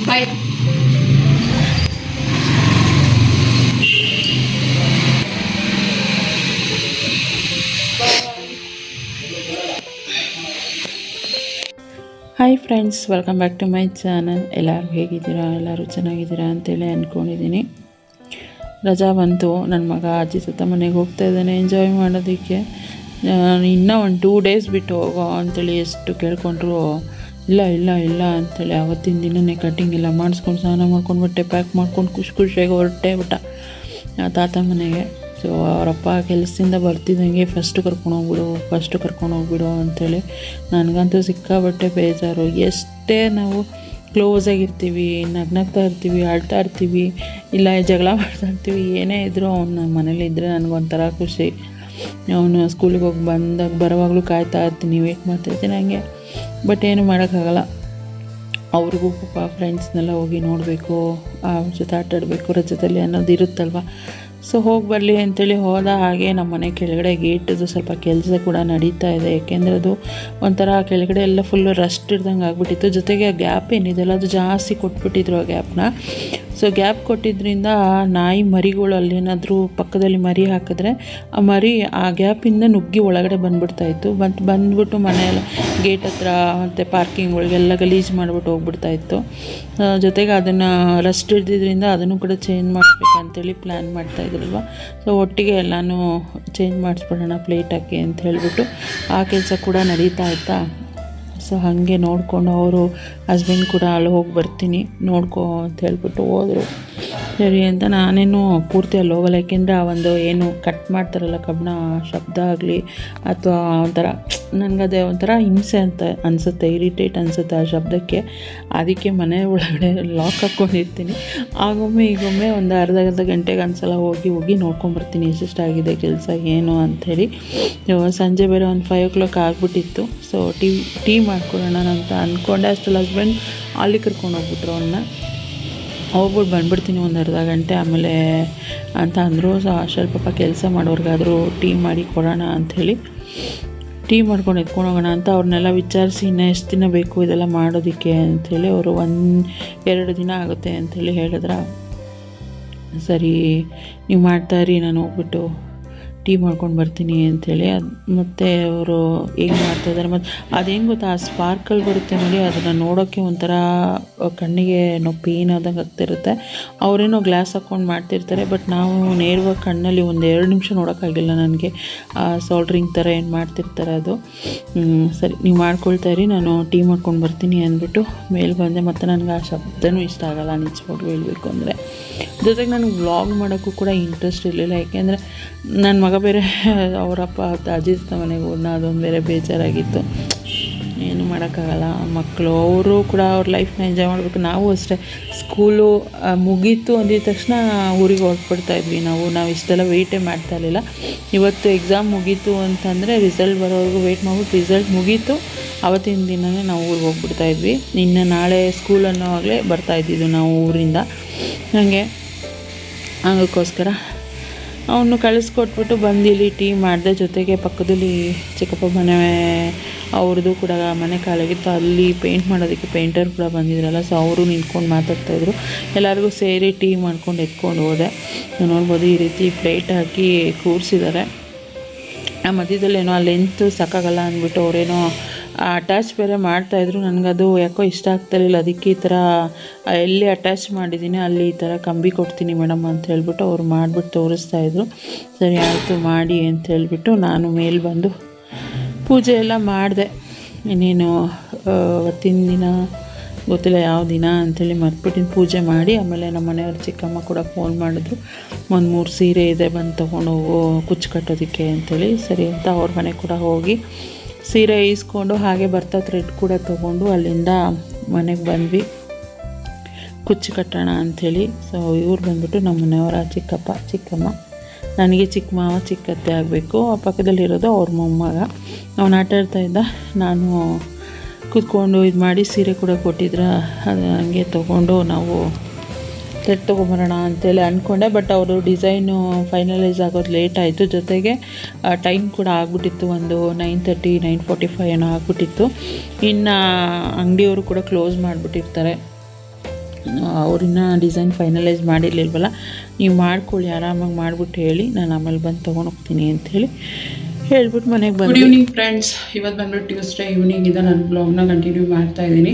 Bye. Hi friends, welcome back to my channel. ಎಲ್ಲರೂ ಹೇಗಿದ್ದೀರಾ? ಎಲ್ಲರೂ ಚೆನ್ನಾಗಿದ್ದೀರಾ ಅಂತೇಳಿ ಅಂದ್ಕೊಂಡಿದ್ದೀನಿ. ರಜಾ ಬಂತು, ನನ್ನ ಮಗ ಅಜ್ಜಿ ತಾತ ಮನೆಗೆ ಹೋಗ್ತಾ ಇದ್ದಾನೆ ಎಂಜಾಯ್ ಮಾಡೋದಕ್ಕೆ. ಇನ್ನೂ ಒಂದು 2 ಡೇಸ್ ಬಿಟ್ಟು ಹೋಗೋ ಅಂತೇಳಿ ಎಷ್ಟು ಕೇಳ್ಕೊಂಡ್ರು ಇಲ್ಲ ಇಲ್ಲ ಇಲ್ಲ ಅಂಥೇಳಿ ಆವತ್ತಿನ ದಿನವೇ ಕಟ್ಟಿಂಗ್ ಎಲ್ಲ ಮಾಡಿಸ್ಕೊಂಡು ಸ್ನಾನ ಮಾಡ್ಕೊಂಡು ಬಟ್ಟೆ ಪ್ಯಾಕ್ ಮಾಡ್ಕೊಂಡು ಖುಷಿಯಾಗಿ ಹೊರಟೇ ಬಿಟ್ಟ ತಾತ ಮನೆಗೆ. ಸೊ ಅವರಪ್ಪ ಕೆಲಸದಿಂದ ಬರ್ತಿದ್ದಂಗೆ ಫಸ್ಟು ಕರ್ಕೊಂಡೋಗ್ಬಿಡು ಅಂಥೇಳಿ. ನನಗಂತೂ ಸಿಕ್ಕಾಬಟ್ಟೆ ಬೇಜಾರು. ಎಷ್ಟೇ ನಾವು ಕ್ಲೋಸಾಗಿರ್ತೀವಿ, ನಗ್ನಗ್ತಾ ಇರ್ತೀವಿ, ಅಳ್ತಾ ಇರ್ತೀವಿ, ಇಲ್ಲ ಜಗಳ ಮಾಡ್ತಾ ಇರ್ತೀವಿ, ಏನೇ ಇದ್ದರೂ ಅವ್ನು ಮನೇಲಿದ್ದರೆ ನನಗೊಂಥರ ಖುಷಿ. ಅವನು ಸ್ಕೂಲಿಗೆ ಹೋಗಿ ಬರೋವಾಗಲೂ ಕಾಯ್ತಾ ಇರ್ತೀನಿ, ವೇಟ್ ಮಾಡ್ತಾಯಿರ್ತೀನಿ ಹಂಗೆ. ಬಟ್ ಏನು ಮಾಡೋಕ್ಕಾಗಲ್ಲ. ಅವ್ರಿಗೂ ಪಾಪ ಫ್ರೆಂಡ್ಸ್ನೆಲ್ಲ ಹೋಗಿ ನೋಡಬೇಕು, ಅವ್ರ ಜೊತೆ ಆಟಾಡಬೇಕು ರಜದಲ್ಲಿ ಅನ್ನೋದು ಇರುತ್ತಲ್ವ. ಸೊ ಹೋಗಿ ಬರಲಿ ಅಂತೇಳಿ ಹೋದ. ಹಾಗೆ ನಮ್ಮ ಮನೆ ಕೆಳಗಡೆ ಗೇಟದು ಸ್ವಲ್ಪ ಕೆಲಸ ಕೂಡ ನಡೀತಾ ಇದೆ. ಯಾಕೆಂದರೆ ಅದು ಒಂಥರ ಕೆಳಗಡೆ ಎಲ್ಲ ಫುಲ್ಲು ರಸ್ಟ್ ಇರ್ದಂಗೆ ಆಗಿಬಿಟ್ಟಿತ್ತು. ಜೊತೆಗೆ ಆ ಗ್ಯಾಪ್ ಏನಿದೆಯಲ್ಲ ಅದು ಜಾಸ್ತಿ ಕೊಟ್ಬಿಟ್ಟಿದ್ರು ಆ ಗ್ಯಾಪ್ನ. ಸೊ ಗ್ಯಾಪ್ ಕೊಟ್ಟಿದ್ದರಿಂದ ನಾಯಿ ಮರಿಗಳು ಅಲ್ಲೇನಾದರೂ ಪಕ್ಕದಲ್ಲಿ ಮರಿ ಹಾಕಿದ್ರೆ ಆ ಮರಿ ಆ ಗ್ಯಾಪಿಂದ ನುಗ್ಗಿ ಒಳಗಡೆ ಬಂದುಬಿಡ್ತಾಯಿತ್ತು. ಬಂದ್ಬಿಟ್ಟು ಮನೆಯೆಲ್ಲ ಗೇಟ್ ಹತ್ರ ಮತ್ತು ಪಾರ್ಕಿಂಗ್ ಒಳಗೆಲ್ಲ ಗಲೀಜು ಮಾಡಿಬಿಟ್ಟು ಹೋಗ್ಬಿಡ್ತಾಯಿತ್ತು. ಜೊತೆಗೆ ಅದನ್ನು ರಸ್ಟ್ ಹಿಡ್ದಿದ್ರಿಂದ ಅದನ್ನು ಕೂಡ ಚೇಂಜ್ ಮಾಡಿಸ್ಬೇಕಂತೇಳಿ ಪ್ಲ್ಯಾನ್ ಮಾಡ್ತಾಯಿದ್ರಲ್ವ. ಸೊ ಒಟ್ಟಿಗೆ ಎಲ್ಲನೂ ಚೇಂಜ್ ಮಾಡಿಸ್ಬಿಡೋಣ ಪ್ಲೇಟ್ ಹಾಕಿ ಅಂತ ಹೇಳಿಬಿಟ್ಟು ಆ ಕೆಲಸ ಕೂಡ ನಡೀತಾ ಇತ್ತಾ. ಸೊ ಹಾಗೆ ನೋಡಿಕೊಂಡು ಅವರು ಹಸ್ಬೆಂಡ್ ಕೂಡ ಅಲ್ಲಿ ಹೋಗಿ ಬರ್ತೀನಿ ನೋಡ್ಕೊ ಅಂತ ಹೇಳ್ಬಿಟ್ಟು ಹೋದರು. ಸರಿ ಅಂತ ನಾನೇನು ಪೂರ್ತಿ ಅಲ್ಲಿ ಹೋಗಲ್ಲ. ಯಾಕೆಂದರೆ ಆ ಒಂದು ಏನು ಕಟ್ ಮಾಡ್ತಾರಲ್ಲ ಕಬ್ಬಣ ಶಬ್ದ ಆಗಲಿ ಅಥವಾ ಒಂಥರ ನನಗದೇ ಒಂಥರ ಹಿಂಸೆ ಅಂತ ಅನಿಸುತ್ತೆ, ಇರಿಟೇಟ್ ಅನಿಸುತ್ತೆ ಆ ಶಬ್ದಕ್ಕೆ. ಅದಕ್ಕೆ ಮನೆ ಒಳಗಡೆ ಲಾಕ್ ಹಾಕ್ಕೊಂಡಿರ್ತೀನಿ. ಆಗೊಮ್ಮೆ ಈಗೊಮ್ಮೆ ಒಂದು ಅರ್ಧ ಗಂಟೆಗೆ ಒಂದ್ಸಲ ಹೋಗಿ ನೋಡ್ಕೊಂಬರ್ತೀನಿ ಎಷ್ಟೆಷ್ಟಾಗಿದೆ ಕೆಲಸ ಏನು ಅಂಥೇಳಿ. ಸಂಜೆ ಬೇರೆ ಒಂದು 5 o'clock ಆಗಿಬಿಟ್ಟಿತ್ತು. ಸೊ ಟೀ ಮಾಡ್ಕೊಡೋಣ ಅಂತ ಅಂದ್ಕೊಂಡೆ. ಅಷ್ಟರಲ್ಲಿ ಹಸ್ಬೆಂಡ್ ಅಲ್ಲಿ ಕರ್ಕೊಂಡೋಗ್ಬಿಟ್ರು ಅವನ್ನ. ಹೋಗ್ಬಿಟ್ಟು ಬಂದುಬಿಡ್ತೀನಿ ಒಂದು ಅರ್ಧ ಗಂಟೆ ಆಮೇಲೆ ಅಂತ ಅಂದರು. ಸೊ ಅಷ್ಟರಲ್ಲಿ ಪಾಪ ಕೆಲಸ ಮಾಡೋರ್ಗಾದರೂ ಟೀ ಮಾಡಿ ಕೊಡೋಣ ಅಂಥೇಳಿ ಟೀ ಮಾಡ್ಕೊಂಡು ಎತ್ಕೊಂಡು ಹೋಗೋಣ ಅಂತ ಅವ್ರನ್ನೆಲ್ಲ ವಿಚಾರಿಸಿ ಇನ್ನೂ ಎಷ್ಟು ದಿನ ಬೇಕು ಇದೆಲ್ಲ ಮಾಡೋದಕ್ಕೆ ಅಂಥೇಳಿ. ಅವರು 1-2 ದಿನ ಆಗುತ್ತೆ ಅಂಥೇಳಿ ಹೇಳಿದ್ರೆ ಸರಿ ನೀವು ಮಾಡ್ತಾಯಿರಿ, ನಾನು ಹೋಗ್ಬಿಟ್ಟು ಟೀ ಮಾಡ್ಕೊಂಡು ಬರ್ತೀನಿ ಅಂಥೇಳಿ. ಮತ್ತು ಅವರು ಹೇಗೆ ಮಾಡ್ತಾಯಿದ್ದಾರೆ ಮತ್ತು ಅದೇನು ಗೊತ್ತಾ, ಆ ಸ್ಪಾರ್ಕಲ್ ಬರುತ್ತೆ ನೋಡಿ, ಅದನ್ನು ನೋಡೋಕ್ಕೆ ಒಂಥರ ಕಣ್ಣಿಗೆ ಪೇನ್ ಆದಂಗೆ ಆಗ್ತಿರುತ್ತೆ. ಅವರೇನೋ ಗ್ಲಾಸ್ ಹಾಕ್ಕೊಂಡು ಮಾಡ್ತಿರ್ತಾರೆ. ಬಟ್ ನಾವು ನೇರವಾಗಿ ಕಣ್ಣಲ್ಲಿ 1-2 ನಿಮಿಷ ನೋಡೋಕ್ಕಾಗಿಲ್ಲ ನನಗೆ. ಸೋಲ್ಡ್ರಿಂಗ್ ಥರ ಏನು ಮಾಡ್ತಿರ್ತಾರೆ ಅದು. ಸರಿ ನೀವು ಮಾಡ್ಕೊಳ್ತಾಯಿರಿ, ನಾನು ಟೀ ಮಾಡ್ಕೊಂಡು ಬರ್ತೀನಿ ಅಂದ್ಬಿಟ್ಟು ಮೇಲೆ ಬಂದೆ. ಮತ್ತು ನನಗೆ ಆ ಶಬ್ದನೂ ಇಷ್ಟ ಆಗೋಲ್ಲ ನಿಜವಾಗ್ಲೂ ಹೇಳಬೇಕು ಅಂದರೆ. ಜೊತೆಗೆ ನನಗೆ ವ್ಲಾಗ್ ಮಾಡೋಕ್ಕೂ ಕೂಡ ಇಂಟ್ರೆಸ್ಟ್ ಇರಲಿಲ್ಲ. ಯಾಕೆಂದರೆ ನನ್ನ ಮಗ ಬೇರೆ ಅವರಪ್ಪ ಅಜ್ಜಿ ಮನೆಗೆ ಹೋದ್ನ, ಅದೊಂದು ಬೇರೆ ಬೇಜಾರಾಗಿತ್ತು. ಏನು ಮಾಡೋಕ್ಕಾಗಲ್ಲ, ಮಕ್ಕಳು ಅವರು ಕೂಡ ಅವ್ರ ಲೈಫ್ನ ಎಂಜಾಯ್ ಮಾಡಬೇಕು. ನಾವು ಅಷ್ಟೇ ಸ್ಕೂಲು ಮುಗೀತು ಅಂದಿದ ತಕ್ಷಣ ಊರಿಗೆ ಹೊರಟ್ಬಿಡ್ತಾಯಿದ್ವಿ. ನಾವು ಇಷ್ಟೆಲ್ಲ ವೆಯ್ಟೇ ಮಾಡ್ತಾ ಇರಲಿಲ್ಲ. ಇವತ್ತು ಎಕ್ಸಾಮ್ ಮುಗೀತು ಅಂತಂದರೆ ರಿಸಲ್ಟ್ ಬರೋವರೆಗೂ ವೆಯ್ಟ್ ಮಾಡ್ಬಿಟ್ಟು ರಿಸಲ್ಟ್ ಮುಗೀತು ಆವತ್ತಿನ ದಿನವೇ ನಾವು ಊರಿಗೆ ಹೋಗ್ಬಿಡ್ತಾಯಿದ್ವಿ. ಇನ್ನು ನಾಳೆ ಸ್ಕೂಲ್ ಅನ್ನೋವಾಗಲೇ ಬರ್ತಾಯಿದ್ದಿದ್ದು ನಾವು ಊರಿಂದ. ಹಾಗೆ ಅದಕ್ಕೋಸ್ಕರ ಅವನು ಕಳಿಸ್ಕೊಟ್ಬಿಟ್ಟು ಬಂದು ಇಲ್ಲಿ ಟೀ ಮಾಡಿದೆ. ಜೊತೆಗೆ ಪಕ್ಕದಲ್ಲಿ ಚಿಕ್ಕಪ್ಪ ಮನೆ ಅವ್ರದ್ದು ಕೂಡ ಮನೆ ಕಾಲಾಗಿತ್ತು, ಅಲ್ಲಿ ಪೇಂಟ್ ಮಾಡೋದಕ್ಕೆ ಪೇಂಟರ್ ಕೂಡ ಬಂದಿದ್ರಲ್ಲ. ಸೊ ಅವರು ನಿಂತ್ಕೊಂಡು ಮಾತಾಡ್ತಾಯಿದ್ರು. ಎಲ್ಲರಿಗೂ ಸೇರಿ ಟೀ ಮಾಡ್ಕೊಂಡು ಎತ್ಕೊಂಡು ಹೋದೆ. ನೋಡ್ಬೋದು ಈ ರೀತಿ ಪ್ಲೇಟ್ ಹಾಕಿ ಕೂರಿಸಿದ್ದಾರೆ. ಆ ಮಧ್ಯದಲ್ಲಿ ಏನೋ ಆ ಲೆಂತ್ ಸಾಕಾಗಲ್ಲ ಅಂದ್ಬಿಟ್ಟು ಅವರೇನೋ ಅಟ್ಯಾಚ್ ಬೇರೆ ಮಾಡ್ತಾಯಿದ್ರು. ನನಗದು ಯಾಕೋ ಇಷ್ಟ ಆಗ್ತಾಯಿರಲಿಲ್ಲ. ಅದಕ್ಕೆ ಈ ಥರ ಎಲ್ಲಿ ಅಟ್ಯಾಚ್ ಮಾಡಿದ್ದೀನಿ ಅಲ್ಲಿ ಈ ಥರ ಕಂಬಿ ಕೊಡ್ತೀನಿ ಮೇಡಮ್ ಅಂತ ಹೇಳ್ಬಿಟ್ಟು ಅವ್ರು ಮಾಡಿಬಿಟ್ಟು ತೋರಿಸ್ತಾಯಿದ್ರು. ಸರಿ ಆಯಿತು ಮಾಡಿ ಅಂತ ಹೇಳಿಬಿಟ್ಟು ನಾನು ಮೇಲೆ ಬಂದು ಪೂಜೆ ಎಲ್ಲ ಮಾಡಿದೆ. ಇನ್ನೇನು ಅವತ್ತಿನ ದಿನ ಗೊತ್ತಿಲ್ಲ ಯಾವ ದಿನ ಅಂಥೇಳಿ ಮರ್ತ್ಬಿಟ್ಟಿನ ಪೂಜೆ ಮಾಡಿ ಆಮೇಲೆ ನಮ್ಮ ಮನೆಯವ್ರ ಚಿಕ್ಕಮ್ಮ ಕೂಡ ಫೋನ್ ಮಾಡಿದ್ರು. 1-3 ಸೀರೆ ಇದೆ ಬಂದು ತೊಗೊಂಡೋಗು ಕುಚ್ಚು ಕಟ್ಟೋದಕ್ಕೆ ಅಂಥೇಳಿ. ಸರಿ ಅಂತ ಅವ್ರ ಮನೆ ಕೂಡ ಹೋಗಿ ಸೀರೆ ಈಸ್ಕೊಂಡು ಹಾಗೆ ಬರ್ತಾ ಥ್ರೆಡ್ ಕೂಡ ತೊಗೊಂಡು ಅಲ್ಲಿಂದ ಮನೆಗೆ ಬಂದ್ವಿ ಕುಚ್ಚು ಕಟ್ಟೋಣ ಅಂಥೇಳಿ. ಸೊ ಇವ್ರು ಬಂದುಬಿಟ್ಟು ನಮ್ಮ ಮನೆಯವರ ಚಿಕ್ಕಮ್ಮ, ನನಗೆ ಚಿಕ್ಕ ಮಾವ ಚಿಕ್ಕತ್ತೆ ಆಗಬೇಕು. ಆ ಪಕ್ಕದಲ್ಲಿರೋದು ಅವ್ರ ಮೊಮ್ಮಗ. ಅವನು ಆಟ ಆಡ್ತಾಯಿದ್ದ. ನಾನು ಕೂತ್ಕೊಂಡು ಇದು ಮಾಡಿ ಸೀರೆ ಕೂಡ ಕೊಟ್ಟಿದ್ರೆ ಅದು ಹಂಗೆ ತೊಗೊಂಡು ನಾವು ಥ್ರೆಡ್ ತೊಗೊಂಬರೋಣ ಅಂತೇಳಿ ಅಂದ್ಕೊಂಡೆ. ಬಟ್ ಅವರು ಡಿಸೈನು ಫೈನಲೈಸ್ ಆಗೋದು ಲೇಟ್ ಆಯಿತು. ಜೊತೆಗೆ ಟೈಮ್ ಕೂಡ ಆಗಿಬಿಟ್ಟಿತ್ತು, ಒಂದು 9:30 9:45 ಏನೋ ಆಗಿಬಿಟ್ಟಿತ್ತು. ಇನ್ನು ಅಂಗಡಿಯವರು ಕೂಡ ಕ್ಲೋಸ್ ಮಾಡಿಬಿಟ್ಟಿರ್ತಾರೆ. ಅವ್ರಿನ್ನ ಡಿಸೈನ್ ಫೈನಲೈಸ್ ಮಾಡಿರಲಿಲ್ವಲ್ಲ, ನೀವು ಮಾಡ್ಕೊಳ್ಳಿ ಆರಾಮಾಗಿ ಮಾಡಿಬಿಟ್ಟು ಹೇಳಿ, ನಾನು ಆಮೇಲೆ ಬಂದು ತೊಗೊಂಡು ಹೋಗ್ತೀನಿ ಅಂಥೇಳಿ ಹೇಳ್ಬಿಟ್ಟು ಮನೆಗೆ ಬಂದು. ಗುಡ್ ಈವ್ನಿಂಗ್ ಫ್ರೆಂಡ್ಸ್, ಇವತ್ತು ಬಂದ್ಬಿಟ್ಟು ಟ್ಯೂಸ್ಡೇ ಈವ್ನಿಂಗಿಂದ ನಾನು ಬ್ಲಾಗ್ನ ಕಂಟಿನ್ಯೂ ಮಾಡ್ತಾಯಿದ್ದೀನಿ.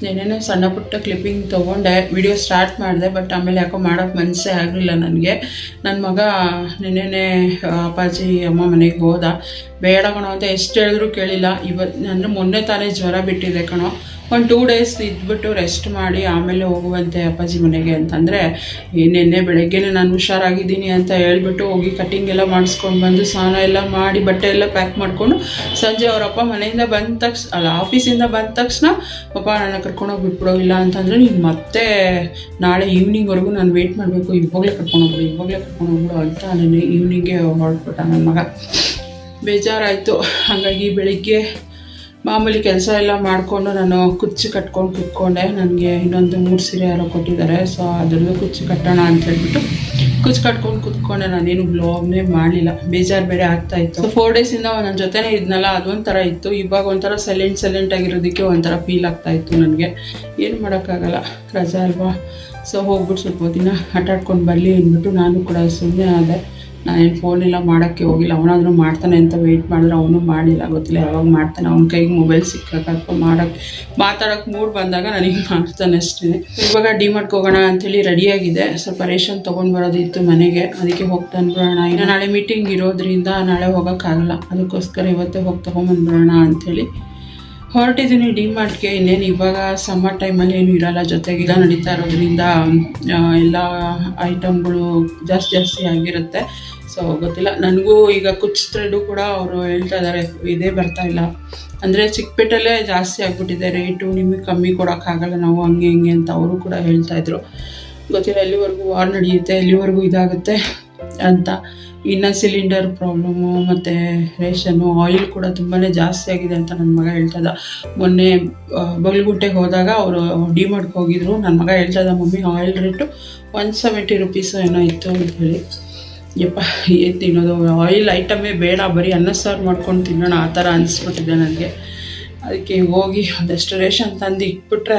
ನೆನ್ನೆ ಸಣ್ಣ ಪುಟ್ಟ ಕ್ಲಿಪ್ಪಿಂಗ್ ತೊಗೊಂಡೆ, ವಿಡಿಯೋ ಸ್ಟಾರ್ಟ್ ಮಾಡಿದೆ, ಬಟ್ ಆಮೇಲೆ ಯಾಕೋ ಮಾಡೋಕ್ಕೆ ಮನಸ್ಸೇ ಆಗಲಿಲ್ಲ ನನಗೆ. ನನ್ನ ಮಗ ನೆನ್ನೆ ಅಪ್ಪಾಜಿ ಅಮ್ಮ ಮನೆಗೆ ಹೋದ, ಬೇಡ ಕಣೋ ಅಂತ ಎಷ್ಟು ಹೇಳಿದ್ರು ಕೇಳಿಲ್ಲ. ಇವತ್ತು ಅಂದರೆ ಮೊನ್ನೆ ತಾನೇ ಜ್ವರ ಬಿಟ್ಟಿದೆ ಕಣೋ, ಒಂದು 2 ಡೇಸ್ ಇದ್ಬಿಟ್ಟು ರೆಸ್ಟ್ ಮಾಡಿ ಆಮೇಲೆ ಹೋಗುವಂತೆ ಅಪ್ಪಾಜಿ ಮನೆಗೆ ಅಂತಂದರೆ, ನಿನ್ನೆ ಬೆಳಗ್ಗೆನೇ ನಾನು ಹುಷಾರಾಗಿದ್ದೀನಿ ಅಂತ ಹೇಳ್ಬಿಟ್ಟು ಹೋಗಿ ಕಟ್ಟಿಂಗ್ ಎಲ್ಲ ಮಾಡಿಸ್ಕೊಂಡು ಬಂದು ಸ್ನಾನ ಎಲ್ಲ ಮಾಡಿ ಬಟ್ಟೆ ಎಲ್ಲ ಪ್ಯಾಕ್ ಮಾಡಿಕೊಂಡು ಸಂಜೆ ಅವರಪ್ಪ ಮನೆಯಿಂದ ಬಂದ ತಕ್ಷಣ ಆಫೀಸಿಂದ ಬಂದ ತಕ್ಷಣ ಪಾಪ ನನ್ನ ಕರ್ಕೊಂಡೋಗಿ ಬಿಟ್ಬಿಡೋ, ಇಲ್ಲ ಅಂತಂದರೆ ನೀನು ಮತ್ತೆ ನಾಳೆ ಈವ್ನಿಂಗ್ವರೆಗೂ ನಾನು ವೆಯ್ಟ್ ಮಾಡಬೇಕು, ಇವಾಗಲೇ ಕರ್ಕೊಂಡೋಗ್ಬಿಡು ಅಂತ ನಾನು ಈವ್ನಿಂಗ್ಗೆ ಹೊರಟ್ಬಿಟ್ಟ ನನ್ನ ಮಗ. ಬೇಜಾರಾಯಿತು. ಹಾಗಾಗಿ ಬೆಳಿಗ್ಗೆ ಮಾಮೂಲಿ ಕೆಲಸ ಎಲ್ಲ ಮಾಡಿಕೊಂಡು ನಾನು ಕುಚ್ಚು ಕಟ್ಕೊಂಡು ಕೂತ್ಕೊಂಡೆ. ನನಗೆ ಇನ್ನೊಂದು 3 ಸೀರೆ ಯಾರೋ ಕೊಟ್ಟಿದ್ದಾರೆ, ಸೊ ಅದರದ್ದು ಕುಚ್ಚು ಕಟ್ಟೋಣ ಅಂತ ಹೇಳ್ಬಿಟ್ಟು ಕುಚ್ಚು ಕಟ್ಕೊಂಡು ಕೂತ್ಕೊಂಡೆ. ನಾನೇನು ಬ್ಲಾಗ್ನೇ ಮಾಡಲಿಲ್ಲ, ಬೇಜಾರು ಬೇರೆ ಆಗ್ತಾಯಿತ್ತು. ಸೊ 4 ಡೇಸಿಂದ ನನ್ನ ಜೊತೆನೇ ಇದ್ನಲ್ಲ, ಅದೊಂಥರ ಇತ್ತು. ಇವಾಗ ಒಂಥರ ಸೈಲೆಂಟ್ ಆಗಿರೋದಕ್ಕೆ ಒಂಥರ ಫೀಲ್ ಆಗ್ತಾಯಿತ್ತು ನನಗೆ. ಏನು ಮಾಡೋಕ್ಕಾಗಲ್ಲ, ರಜಾ ಅಲ್ವಾ. ಸೊ ಹೋಗ್ಬಿಟ್ಟು ಸ್ವಲ್ಪ ದಿನ ಆಟಾಡ್ಕೊಂಡು ಬರಲಿ ಅಂದ್ಬಿಟ್ಟು ನಾನು ಕೂಡ ಸುಮ್ಮನೆ ಆದೆ. ನಾನೇನು ಫೋನೆಲ್ಲ ಮಾಡೋಕ್ಕೆ ಹೋಗಿಲ್ಲ. ಅವನಾದರೂ ಮಾಡ್ತಾನೆ ಅಂತ ವೆಯ್ಟ್ ಮಾಡಿದ್ರೆ ಅವನು ಮಾಡಿಲ್ಲ, ಗೊತ್ತಿಲ್ಲ ಯಾವಾಗ ಮಾಡ್ತಾನೆ. ಅವನ ಕೈಗೆ ಮೊಬೈಲ್ ಸಿಕ್ಕಾಕ ಅಥವಾ ಮಾತಾಡೋಕ್ಕೆ ಮೂಡ್ ಬಂದಾಗ ನನಗೆ ಮಾಡ್ತಾನೆ ಅಷ್ಟೇ. ಇವಾಗ ಡಿಮಾರ್ಟ್ಗೆ ಹೋಗೋಣ ಅಂಥೇಳಿ ರೆಡಿಯಾಗಿದೆ. ಸ್ವಲ್ಪ ರೇಷನ್ ತೊಗೊಂಡು ಬರೋದಿತ್ತು ಮನೆಗೆ, ಅದಕ್ಕೆ ಹೋಗಿ ತಂದುಬಿಡೋಣ. ಇನ್ನು ನಾಳೆ ಮೀಟಿಂಗ್ ಇರೋದ್ರಿಂದ ನಾಳೆ ಹೋಗೋಕ್ಕಾಗಲ್ಲ, ಅದಕ್ಕೋಸ್ಕರ ಇವತ್ತೇ ಹೋಗಿ ತೊಗೊಂಬಂದ್ಬಿಡೋಣ ಅಂಥೇಳಿ ಹೊರಟಿದ್ದೀನಿ ಡಿಮಾರ್ಟ್ಗೆ. ಇನ್ನೇನು ಇವಾಗ ಸಮ್ಮರ್ ಟೈಮಲ್ಲಿ ಏನು ಇರೋಲ್ಲ, ಜೊತೆಗೆ ಈಗ ನಡೀತಾ ಇರೋದ್ರಿಂದ ಎಲ್ಲ ಐಟಮ್ಗಳು ಜಾಸ್ತಿ ಆಗಿರುತ್ತೆ. ಸೊ ಗೊತ್ತಿಲ್ಲ ನನಗೂ. ಈಗ ಕುಚ್ಚು ಥ್ರೆಡ್ಡು ಕೂಡ ಅವರು ಹೇಳ್ತಾ ಇದ್ದಾರೆ ಇದೇ ಬರ್ತಾಯಿಲ್ಲ, ಅಂದರೆ ಚಿಕ್ಕಪೇಟೆಲ್ಲೇ ಜಾಸ್ತಿ ಆಗಿಬಿಟ್ಟಿದೆ ರೇಟು, ನಿಮಗೆ ಕಮ್ಮಿ ಕೊಡೋಕ್ಕಾಗಲ್ಲ ನಾವು ಹಂಗೆ ಹಿಂಗೆ ಅಂತ ಅವರು ಕೂಡ ಹೇಳ್ತಾಯಿದ್ರು. ಗೊತ್ತಿಲ್ಲ ಎಲ್ಲಿವರೆಗೂ ವಾರ್ ನಡೆಯುತ್ತೆ, ಎಲ್ಲಿವರೆಗೂ ಇದಾಗುತ್ತೆ ಅಂತ. ಇನ್ನು ಸಿಲಿಂಡರ್ ಪ್ರಾಬ್ಲಮ್ಮು ಮತ್ತು ರೇಷನ್ನು, ಆಯಿಲ್ ಕೂಡ ತುಂಬಾ ಜಾಸ್ತಿ ಆಗಿದೆ ಅಂತ ನನ್ನ ಮಗ ಹೇಳ್ತಾಯಿದ್ದ. ಮೊನ್ನೆ ಬಗಲಗುಂಟೆಗೆ ಹೋದಾಗ ಅವರು ಡಿಮಾರ್ಟ್ಗೆ ಹೋಗಿದ್ರು. ನನ್ನ ಮಗ ಹೇಳ್ತಾಯಿದ್ದ, ಮಮ್ಮಿ ಆಯಿಲ್ ರೇಟು 170 ರೂಪೀಸ್ ಏನೋ ಇತ್ತು ಅಂಥೇಳಿ. ಯಪ್ಪ ಏನು ತಿನ್ನೋದು, ಆಯಿಲ್ ಐಟಮೇ ಬೇಡ, ಬರೀ ಅನ್ನ ಸಾರು ಮಾಡ್ಕೊಂಡು ತಿನ್ನೋಣ ಆ ಥರ ಅನಿಸ್ಬಿಟ್ಟಿದೆ ನನಗೆ. ಅದಕ್ಕೆ ಹೋಗಿ ಒಂದಷ್ಟು ರೇಷನ್ ತಂದು ಇಟ್ಬಿಟ್ರೆ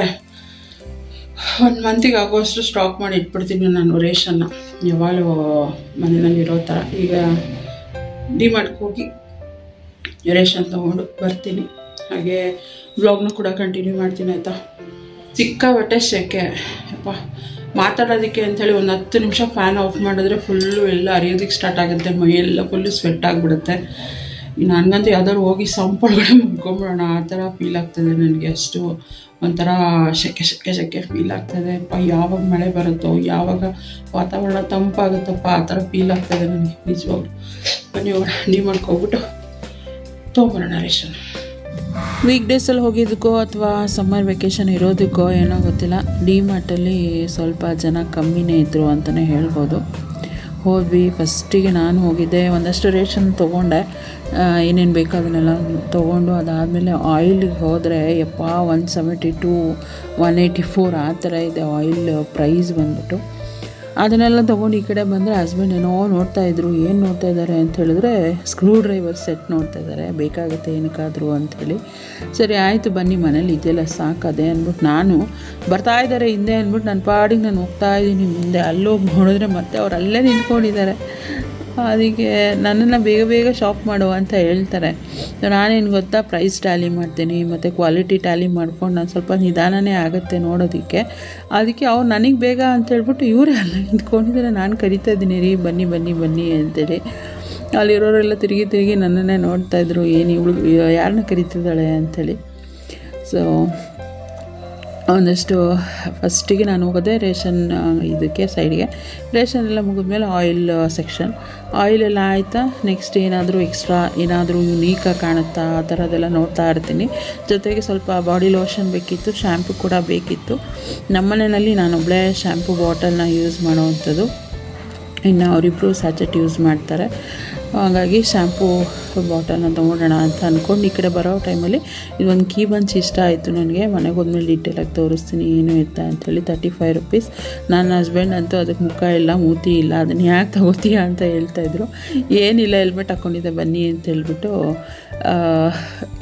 1 ಮಂತಿಗೆ ಆಗೋಷ್ಟು ಸ್ಟಾಕ್ ಮಾಡಿ ಇಟ್ಬಿಡ್ತೀನಿ ನಾನು ರೇಷನ್ನ, ಯಾವಾಗಲೂ ಮನೆಯಲ್ಲಿರೋ ಥರ. ಈಗ ಡಿಮಾರ್ಟ್ಗೆ ಹೋಗಿ ರೇಷನ್ ತೊಗೊಂಡು ಬರ್ತೀನಿ. ಹಾಗೆ ವ್ಲಾಗ್ನೂ ಕೂಡ ಕಂಟಿನ್ಯೂ ಮಾಡ್ತೀನಿ ಆಯಿತಾ. ಸಿಕ್ಕಾಬಟ್ಟೆ ಸೆಕೆ ಯಪ್ಪ, ಮಾತಾಡೋದಕ್ಕೆ ಅಂಥೇಳಿ ಒಂದು 10 ನಿಮಿಷ ಫ್ಯಾನ್ ಆಫ್ ಮಾಡಿದ್ರೆ ಫುಲ್ಲು ಎಲ್ಲ ಅರಿಯೋದಕ್ಕೆ ಸ್ಟಾರ್ಟ್ ಆಗುತ್ತೆ, ಮೈಯೆಲ್ಲ ಫುಲ್ಲು ಸ್ವೆಟ್ ಆಗಿಬಿಡುತ್ತೆ. ನನಗಂತೂ ಯಾವ್ದಾದ್ರು ಹೋಗಿ ಸಂಪೊಳಗಡೆ ಮುಗ್ಕೊಂಬಿಡೋಣ ಆ ಥರ ಫೀಲ್ ಆಗ್ತದೆ ನನಗೆ. ಅಷ್ಟು ಒಂಥರ ಸೆಕೆ ಫೀಲ್ ಆಗ್ತದೆ. ಯಾವಾಗ ಮಳೆ ಬರುತ್ತೋ, ಯಾವಾಗ ವಾತಾವರಣ ತಂಪಾಗುತ್ತಪ್ಪ ಆ ಥರ ಫೀಲ್ ಆಗ್ತದೆ ನನಗೆ ನಿಜವಾಗ್ಲು. ಬನ್ನಿ ಡಿಮಾರ್ಟ್ಗೆ ಹೋಗ್ಬಿಟ್ಟು ತೊಗೊಂಬರೋಣ ರೇಷನ್. ವೀಕ್ ಡೇಸಲ್ಲಿ ಹೋಗಿದ್ದಕ್ಕೋ ಅಥವಾ ಸಮ್ಮರ್ ವೆಕೇಷನ್ ಇರೋದಕ್ಕೋ ಏನೋ ಗೊತ್ತಿಲ್ಲ, ಡಿಮಾರ್ಟಲ್ಲಿ ಸ್ವಲ್ಪ ಜನ ಕಮ್ಮಿನೇ ಇದ್ದರು ಅಂತಲೇ ಹೇಳ್ಬೋದು. ಹೋದ್ವಿ. ಫಸ್ಟಿಗೆ ನಾನು ಹೋಗಿದ್ದೆ, ಒಂದಷ್ಟು ರೇಷನ್ ತೊಗೊಂಡೆ, ಏನೇನು ಬೇಕು ಅದನ್ನೆಲ್ಲ ತೊಗೊಂಡು ಅದಾದಮೇಲೆ ಆಯಿಲಿಗೆ ಹೋದರೆ ಯಪ್ಪ 172 184 ಆ ಥರ ಇದೆ ಆಯಿಲ್ ಪ್ರೈಸ್ ಬಂದ್ಬಿಟ್ಟು. ಅದನ್ನೆಲ್ಲ ತೊಗೊಂಡು ಈ ಕಡೆ ಬಂದರೆ ಹಸ್ಬೆಂಡ್ ಏನೋ ನೋಡ್ತಾಯಿದ್ರು. ಏನು ನೋಡ್ತಾ ಇದ್ದಾರೆ ಅಂತ ಹೇಳಿದ್ರೆ ಸ್ಕ್ರೂ ಡ್ರೈವರ್ ಸೆಟ್ ನೋಡ್ತಾ ಇದ್ದಾರೆ, ಬೇಕಾಗುತ್ತೆ ಏನಕ್ಕಾದರೂ ಅಂಥೇಳಿ. ಸರಿ ಆಯಿತು ಬನ್ನಿ, ಮನೇಲಿ ಇದೆಲ್ಲ ಸಾಕದೆ ಅಂದ್ಬಿಟ್ಟು ನಾನು ಬರ್ತಾಯಿದ್ದಾರೆ ಹಿಂದೆ ಅಂದ್ಬಿಟ್ಟು ನನ್ನ ಪಾಡಿಗೆ ನಾನು ಹೋಗ್ತಾಯಿದ್ದೀನಿ ಮುಂದೆ. ಅಲ್ಲೋಗಿ ನೋಡಿದ್ರೆ ಮತ್ತೆ ಅವ್ರು ಅಲ್ಲೇ ನಿಂತ್ಕೊಂಡಿದ್ದಾರೆ. ಅದಕ್ಕೆ ನನ್ನನ್ನು ಬೇಗ ಶಾಪ್ ಮಾಡು ಅಂತ ಹೇಳ್ತಾರೆ. ನಾನೇನು ಗೊತ್ತಾ, ಪ್ರೈಸ್ ಟ್ಯಾಲಿ ಮಾಡ್ತೀನಿ ಮತ್ತು ಕ್ವಾಲಿಟಿ ಟ್ಯಾಲಿ ಮಾಡ್ಕೊಂಡು ನಾನು ಸ್ವಲ್ಪ ನಿಧಾನನೇ ಆಗುತ್ತೆ ನೋಡೋದಕ್ಕೆ. ಅದಕ್ಕೆ ಅವ್ರು ನನಗೆ ಬೇಗ ಅಂತ ಹೇಳ್ಬಿಟ್ಟು ಇವರೇ ಅಲ್ಲ ನಿಂತ್ಕೊಂಡಿದ್ದಾರೆ. ನಾನು ಕರಿತಾ ಇದ್ದೀನಿ ರೀ ಬನ್ನಿ ಅಂತೇಳಿ. ಅಲ್ಲಿರೋರೆಲ್ಲ ತಿರುಗಿ ನನ್ನನ್ನೇ ನೋಡ್ತಾಯಿದ್ರು, ಏನು ಇವಳು ಯಾರನ್ನ ಕರಿತಿದ್ದಾಳೆ ಅಂಥೇಳಿ. ಸೊ ಒಂದಷ್ಟು ಫಸ್ಟಿಗೆ ನಾನು ಹೋಗೋದೆ ರೇಷನ್ ಇದಕ್ಕೆ ಸೈಡ್ಗೆ. ರೇಷನ್ ಎಲ್ಲ ಮುಗಿದ್ಮೇಲೆ ಆಯಿಲ್ ಸೆಕ್ಷನ್. ಆಯಿಲೆಲ್ಲ ಆಯಿತಾ, ನೆಕ್ಸ್ಟ್ ಏನಾದರೂ ಎಕ್ಸ್ಟ್ರಾ ಏನಾದರೂ ಯುನೀಕಾಗಿ ಕಾಣುತ್ತಾ ಆ ಥರದ್ದೆಲ್ಲ ನೋಡ್ತಾ ಇರ್ತೀನಿ. ಜೊತೆಗೆ ಸ್ವಲ್ಪ ಬಾಡಿ ಲೋಷನ್ ಬೇಕಿತ್ತು, ಶ್ಯಾಂಪು ಕೂಡ ಬೇಕಿತ್ತು. ನಮ್ಮನೆಯಲ್ಲಿ ನಾನೊಬ್ಬಳೇ ಶ್ಯಾಂಪು ಬಾಟಲ್ನ ಯೂಸ್ ಮಾಡೋವಂಥದ್ದು, ಇನ್ನು ಅವರಿಬ್ಬರು ಸ್ಯಾಚೆಟ್ ಯೂಸ್ ಮಾಡ್ತಾರೆ. ಹಾಗಾಗಿ ಶಾಂಪೂ ಬಾಟಲ್ನ ತೊಗೊಳೋಣ ಅಂತ ಅಂದ್ಕೊಂಡು ಈ ಕಡೆ ಬರೋ ಟೈಮಲ್ಲಿ ಇದೊಂದು ಕೀ ಬಂಚ್ ಇಷ್ಟ ಆಯಿತು ನನಗೆ. ಮನೆಗೆ ಹೋದ್ಮೇಲೆ ಡೀಟೇಲಾಗಿ ತೋರಿಸ್ತೀನಿ ಏನು ಇತ್ತ ಅಂಥೇಳಿ. 35 ರುಪೀಸ್. ನನ್ನ ಹಸ್ಬೆಂಡ್ ಅಂತೂ ಅದಕ್ಕೆ ಮುಖ ಇಲ್ಲ ಮೂತಿ ಇಲ್ಲ, ಅದನ್ನು ಯಾಕೆ ತಗೋತೀಯ ಅಂತ ಹೇಳ್ತಾಯಿದ್ರು. ಏನಿಲ್ಲ ಹೆಲ್ಮೆಟ್ ಹಾಕ್ಕೊಂಡಿದ್ದೆ ಬನ್ನಿ ಅಂತ ಹೇಳ್ಬಿಟ್ಟು